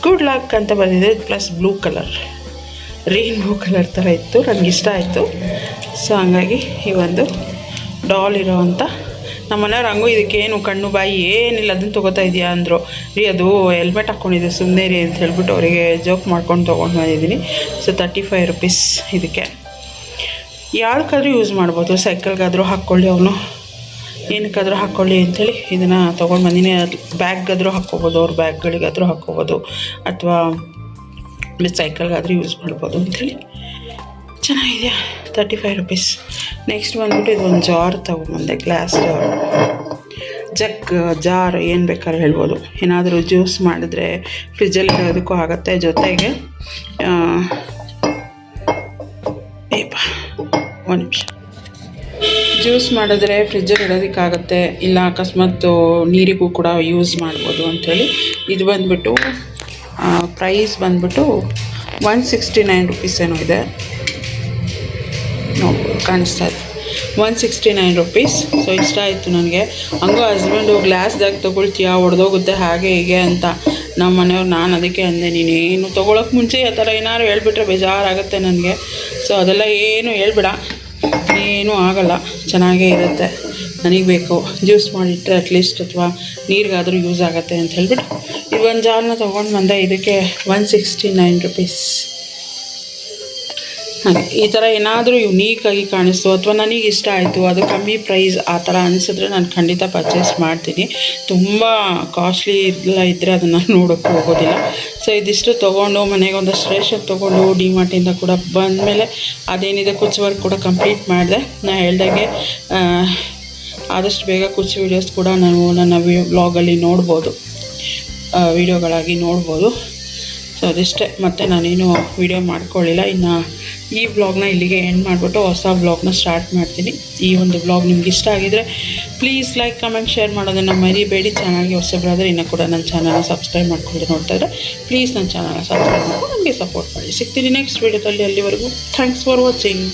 ಗುಡ್ ಲಕ್ ಅಂತ ಬಂದಿದೆ, plus blue colour, rainbow colour ಥರ ಇತ್ತು, ನನಗಿಷ್ಟ ಆಯಿತು. ಸೊ ಹಂಗಾಗಿ ಈ ಒಂದು ಡಾಲ್ ಇರೋವಂಥ ನಮ್ಮ ಮನೆಯವ್ರು ಹಂಗೂ ಇದಕ್ಕೇನು ಕಣ್ಣು ಬಾಯಿ ಏನಿಲ್ಲ ಅದನ್ನು ತೊಗೋತಾ ಇದೆಯಾ ಅಂದರು. ರೀ ಅದು ಹೆಲ್ಮೆಟ್ ಹಾಕ್ಕೊಂಡಿದ್ದೆ ಸುಮ್ಮನೆ ರೀ ಅಂತ ಹೇಳ್ಬಿಟ್ಟು ಅವರಿಗೆ ಜೋಕ್ ಮಾಡ್ಕೊಂಡು ತೊಗೊಂಡು ಬಂದಿದ್ದೀನಿ. So 35 rupees. ಇದಕ್ಕೆ ಯಾವ್ದಕ್ಕಾದ್ರೂ ಯೂಸ್ ಮಾಡ್ಬೋದು, ಸೈಕಲ್ಗಾದರೂ ಹಾಕ್ಕೊಳ್ಳಿ, ಅವನು ಏನಕ್ಕಾದರೂ ಹಾಕ್ಕೊಳ್ಳಿ ಅಂಥೇಳಿ ಇದನ್ನು ತೊಗೊಂಡು ಬಂದಿನಿ. ಬ್ಯಾಗ್ಗಾದರೂ ಹಾಕ್ಕೋಬೋದು, ಅವ್ರ ಬ್ಯಾಗ್ಗಳಿಗಾದರೂ ಹಾಕ್ಕೋಬೋದು, ಅಥವಾ ಸೈಕಲ್ಗಾದರೂ ಯೂಸ್ ಮಾಡ್ಬೋದು ಅಂಥೇಳಿ. ಚೆನ್ನಾಗಿದೆಯಾ, 35 ರುಪೀಸ್. ನೆಕ್ಸ್ಟ್ ಬಂದ್ಬಿಟ್ಟು ಇದೊಂದು ಜಾರ್ ತೊಗೊಂಬಂದೆ, ಗ್ಲಾಸ್ ಜಾರ್ ಏನು ಬೇಕಾದ್ರೂ ಹೇಳ್ಬೋದು. ಏನಾದರೂ ಜ್ಯೂಸ್ ಮಾಡಿದ್ರೆ ಫ್ರಿಜ್ಜಲ್ಲಿ ಇಡೋದಕ್ಕೂ ಆಗುತ್ತೆ. ಜೊತೆಗೆ ಒಂದು ನಿಮಿಷ, ಜ್ಯೂಸ್ ಮಾಡಿದ್ರೆ ಫ್ರಿಜ್ಜಲ್ಲಿ ಇಡೋದಕ್ಕಾಗುತ್ತೆ, ಇಲ್ಲ ಅಕಸ್ಮಾತ್ ನೀರಿಗೂ ಕೂಡ ಯೂಸ್ ಮಾಡ್ಬೋದು ಅಂಥೇಳಿ. ಇದು ಬಂದುಬಿಟ್ಟು ಪ್ರೈಸ್ ಬಂದುಬಿಟ್ಟು 169 ರುಪೀಸ್ ಏನೋ ಇದೆ, ನೋಡ್ಬೋದು ಕಾಣಿಸ್ತಾ ಇದೆ, 169 ರುಪೀಸ್. ಸೊ ಇಷ್ಟ ಆಯಿತು ನನಗೆ. ಹಂಗೂ ಹಸ್ಬೆಂಡು ಗ್ಲಾಸ್ದಾಗ ತೊಗೊಳ್ತೀಯಾ, ಒಡೆದೋಗುತ್ತೆ ಹಾಗೆ ಹೀಗೆ ಅಂತ ನಮ್ಮ ಮನೆಯವ್ರು. ನಾನು ಅದಕ್ಕೆ ಅಂದೆ, ನೀನೇನು ತೊಗೊಳಕ್ಕೆ ಮುಂಚೆ ಆ ಥರ ಏನಾದ್ರು ಹೇಳ್ಬಿಟ್ರೆ ಬೇಜಾರಾಗುತ್ತೆ ನನಗೆ. ಸೊ ಅದೆಲ್ಲ ಏನು ಹೇಳ್ಬೇಡ, ಏನೂ ಆಗಲ್ಲ, ಚೆನ್ನಾಗೇ ಇರುತ್ತೆ. ನನಗೆ ಬೇಕು ಜ್ಯೂಸ್ ಮಾಡಿಟ್ಟರೆ ಅಟ್ಲೀಸ್ಟ್, ಅಥವಾ ನೀರಿಗಾದರೂ ಯೂಸ್ ಆಗುತ್ತೆ ಅಂತ ಹೇಳ್ಬಿಟ್ಟು ಈ ಒಂದು ಜಾರ್ನ ತೊಗೊಂಡು ಬಂದೆ. ಇದಕ್ಕೆ 169 ರುಪೀಸ್. ಹಾಗೆ ಈ ಥರ ಏನಾದರೂ ಯುನೀಕಾಗಿ ಕಾಣಿಸ್ತು ಅಥವಾ ನನಗೆ ಇಷ್ಟ ಆಯಿತು, ಅದು ಕಮ್ಮಿ ಪ್ರೈಸ್ ಆ ಥರ ಅನಿಸಿದ್ರೆ ನಾನು ಖಂಡಿತ ಪರ್ಚೇಸ್ ಮಾಡ್ತೀನಿ. ತುಂಬ ಕಾಸ್ಟ್ಲಿ ಎಲ್ಲ ಇದ್ದರೆ ಅದನ್ನು ನೋಡೋಕ್ಕೆ ಹೋಗೋದಿಲ್ಲ. ಸೊ ಇದಿಷ್ಟು ತೊಗೊಂಡು ಮನೆಗೆ ಒಂದಷ್ಟು ರೇಷನ್ ತೊಗೊಂಡು ಡಿಮಾರ್ಟಿಂದ ಕೂಡ ಬಂದಮೇಲೆ ಅದೇನಿದೆ ಕುಚ್ಚು ವರ್ಕ್ ಕೂಡ ಕಂಪ್ಲೀಟ್ ಮಾಡಿದೆ. ನಾನು ಹೇಳ್ದಾಗೆ ಆದಷ್ಟು ಬೇಗ ಕುಚ್ಚು ವೀಡಿಯೋಸ್ ಕೂಡ ನಾವು ನನ್ನ ವ್ಲಾಗಲ್ಲಿ ನೋಡ್ಬೋದು, ವೀಡಿಯೋಗಳಾಗಿ ನೋಡ್ಬೋದು. ಸೊ ಅದಿಷ್ಟೇ, ಮತ್ತು ನಾನೇನು ವೀಡಿಯೋ ಮಾಡ್ಕೊಳ್ಳಿಲ್ಲ. ಇನ್ನು ಈ ವ್ಲಾಗ್ನ ಇಲ್ಲಿಗೆ ಎಂಡ್ ಮಾಡಿಬಿಟ್ಟು ಹೊಸ ವ್ಲಾಗ್ನ ಸ್ಟಾರ್ಟ್ ಮಾಡ್ತೀನಿ. ಈ ಒಂದು ವ್ಲಾಗ್ ನಿಮ್ಗೆ ಇಷ್ಟ ಆಗಿದರೆ ಪ್ಲೀಸ್ ಲೈಕ್ ಕಮೆಂಟ್ ಶೇರ್ ಮಾಡೋದನ್ನು ಮರಿಬೇಡಿ. ಚಾನಲ್ಗೆ ಹೊಸಬರಾದರೆ ಇನ್ನೂ ಕೂಡ ನನ್ನ ಚಾನಲ್ನ ಸಬ್ಸ್ಕ್ರೈಬ್ ಮಾಡ್ಕೊಂಡು ನೋಡ್ತಾ ಇದ್ದರೆ ಪ್ಲೀಸ್ ನನ್ನ ಚಾನಲ್ನ ಸಬ್ಸ್ಕ್ರೈಬ್ ಮಾಡ್ಕೊಂಡು ನನಗೆ ಸಪೋರ್ಟ್ ಮಾಡಿ. ಸಿಗ್ತೀನಿ ನೆಕ್ಸ್ಟ್ ವೀಡಿಯೋದಲ್ಲಿ. ಅಲ್ಲಿವರೆಗೂ ಥ್ಯಾಂಕ್ಸ್ ಫಾರ್ ವಾಚಿಂಗ್.